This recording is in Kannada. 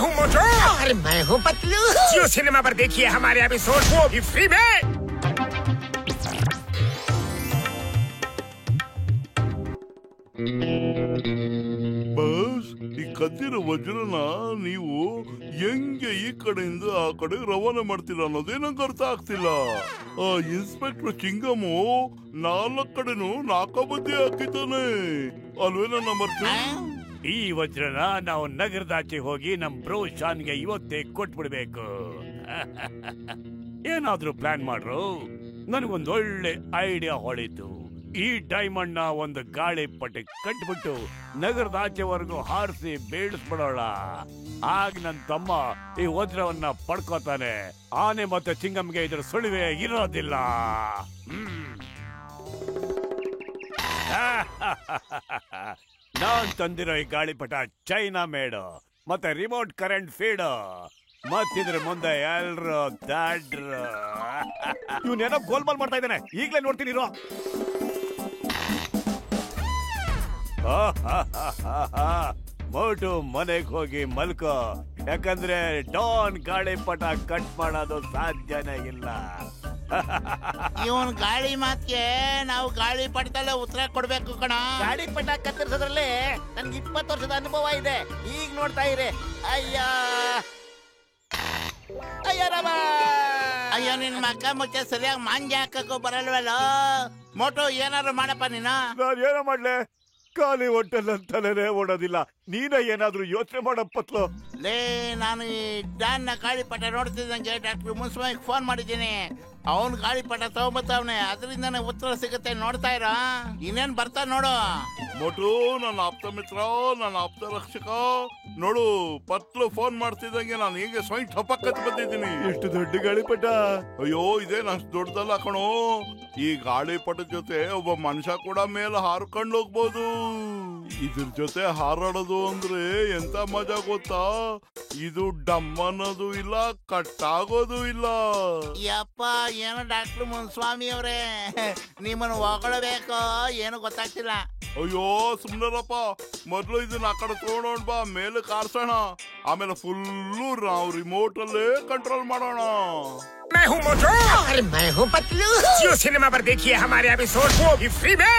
हूँ मोटू और मैं हूँ पतलू। जियो सिनेमा पर देखिए हमारे एपिसोड, वो भी फ्री में। ಬಸ್ ಈ ಕದ್ದಿರೋ ವಜ್ರನ ನೀವು ಹೆಂಗೆ ಈ ಕಡೆಯಿಂದ ಆ ಕಡೆ ರವಾನೆ ಮಾಡ್ತೀರಾ ಅನ್ನೋದೇ ನಂಗೆ ಅರ್ಥ ಆಗ್ತಿಲ್ಲ. ಆ ಇನ್ಸ್ಪೆಕ್ಟರ್ ಚಿಂಗಮು 4 ಕಡೆನೂ ನಾಕಾಬದ್ದಿ ಹಾಕಿದ್ದಾನೆ ಅಲ್ವೇನ ನಂಬರ್ 2? ಈ ವಜ್ರನ ನಾವು ನಗರದಾಚೆ ಹೋಗಿ ನಮ್ ಬ್ರೋ ಶಾನ್ಗೆ ಇವತ್ತೇ ಕೊಟ್ಬಿಡ್ಬೇಕು. ಏನಾದ್ರೂ ಪ್ಲಾನ್ ಮಾಡ್ರು. ನನಗೊಂದು ಒಳ್ಳೆ ಐಡಿಯಾ ಹೊಳಿತು. ಈ ಡೈಮಂಡ್ ನ ಒಂದು ಗಾಳಿ ಪಟ್ಟಿ ಕಟ್ಬಿಟ್ಟು ನಗರದಾಚೆವರೆಗೂ ಹಾರಿಸಿ ಬೇಡಿಸ್ಬಿಡೋಣ. ಆಗ ನನ್ ತಮ್ಮ ಈ ವಜ್ರವನ್ನ ಪಡ್ಕೋತಾನೆ. ಆನೆ ಮತ್ತೆ ಚಿಂಗಮ್ಗೆ ಇದ್ರ ಸುಳಿವೆ ಇರೋದಿಲ್ಲ. ನಾನ್ ತಂದಿರೋ ಈ ಗಾಳಿಪಟ ಚೈನಾ ಮೇಡು ಮತ್ತೆ ರಿಮೋಟ್ ಕರೆಂಟ್ ಫೀಡ್. ಮತ್ತಿದ್ರ ಮುಂದೆ ಎಲ್ರು ದಾಡ್ರು. ಇವನೇನೋ ಗೋಲ್ಮಾಲ್ ಮಾಡ್ತಾ ಇದ್ದಾನೆ. ಈಗ್ಲೇ ನೋಡ್ತೀನಿ ಇರೋ. ಮೋಟು ಮನೆಗ್ ಹೋಗಿ ಮಲ್ಕೋ, ಯಾಕಂದ್ರೆ ಡಾನ್ ಗಾಳಿಪಟ ಕಟ್ ಮಾಡೋದು ಸಾಧ್ಯನೇ ಇಲ್ಲ. ಇವನ್ ಗಾಳಿ ಮಾತ್ಗೆ ನಾವು ಗಾಳಿ ಪಟದಲ್ಲೇ ಉತ್ತರ ಕೊಡ್ಬೇಕು ಕಣ. ಗಾಳಿ ಪಟ ಕತ್ತರಿಸೋದ್ರಲ್ಲಿ ನನ್ಗೆ 20 ವರ್ಷದ ಅನುಭವ ಇದೆ. ಈಗ ನೋಡ್ತಾ ಇರಿ. ಅಯ್ಯ ರಾಮ. ಅಯ್ಯೋ ನಿನ್ ಮಕ್ಕ ಮುಚ್ಚ ಸರಿಯಾಗಿ ಮಾಂಜಿ ಹಾಕಕ್ಕೂ ಬರಲ್ವಲ್ಲ. ಮೋಟು ಏನಾದ್ರು ಮಾಡಪ್ಪ ನೀನು. ನಾನು ಏನೋ ಮಾಡ್ಲೆ, ಖಾಲಿ ಹೊಟ್ಟೆಲ್ಲಂತಲೇ ಓಡೋದಿಲ್ಲ. ನೀನೇ ಏನಾದ್ರೂ ಯೋಚನೆ ಮಾಡಪ್ಪತ್ಲು. ಲೇ, ನಾನು ಈ ಡಾನ್ ನ ಗಾಳಿಪಟ ನೋಡ್ತಿದ್ದಂಗೆ ಡಾಕ್ಟರ್ ಮುನ್ಸ್ವಾಮಿಗೆ ಫೋನ್ ಮಾಡಿದ್ದೀನಿ. ಅವನ್ ಗಾಳಿಪಟ ತಗೊಂಬತ್ತವನೆ, ಅದರಿಂದಾನೆ ಉತ್ತರ ಸಿಗುತ್ತೆ. ನೋಡ್ತಾ ಇರೋ, ಇನ್ನೇನ್ ಬರ್ತಾ ನೋಡು. ಮೊಟು ನನ್ನ ಆಪ್ತ ಮಿತ್ರ, ನನ್ನ ಆಪ್ತ ರಕ್ಷಕ. ನೋಡು, ಪತ್ಲು ಫೋನ್ ಮಾಡ್ತಿದ್ದಂಗೆ ನಾನು ಹೀಗೆ ಸ್ವಯಂ ಠಪಕ್ಕತ್ ಬಂದಿದ್ದೀನಿ. ಎಷ್ಟು ದೊಡ್ಡ ಗಾಳಿಪಟ! ಅಯ್ಯೋ, ಇದೇನು ಅಷ್ಟು ದೊಡ್ಡದಲ್ಲ ಕಣೋ. ಈ ಗಾಳಿಪಟದ ಜೊತೆ ಒಬ್ಬ ಮನುಷ್ಯ ಕೂಡ ಮೇಲೆ ಹಾರ್ಕೊಂಡು ಹೋಗ್ಬೋದು. ಇದ್ರ ಜೊತೆ ಹಾರಾಡೋದು ಅಂದ್ರೆ ಎಂತ ಮಜಾ ಗೊತ್ತಾ? ಇದು ಡಮ್ ಅನ್ನೋದು ಇಲ್ಲ, ಕಟ್ಟಾಗೋದು ಇಲ್ಲ. ಯಪ್ಪ, ಏನೋ ಡಾಕ್ಟರ್ ಮುನ್ಸ್ವಾಮಿ ಅವರೇ, ನಿಮ್ಮನ್ನು ಹೊಗಳಬೇಕು ಏನು ಗೊತ್ತಾಗ್ತಿಲ್ಲ. ಅಯ್ಯೋ ಸುಮ್ನರಪ್ಪ, ಮೊದ್ಲು ಇದನ್ನ ಆ ಕಡೆ ತಗೊಂಡೋಣ ಬಾ, ಮೇಲೆ ಕಾರ್ಸೋಣ. ಆಮೇಲೆ ಫುಲ್ಲು ನಾವು ರಿಮೋಟ್ ಅಲ್ಲೇ ಕಂಟ್ರೋಲ್ ಮಾಡೋಣ. मैं हूँ मोटू और मैं हूँ पतलू। जियो सिनेमा पर देखिए हमारे एपिसोड, वो भी फ्री में।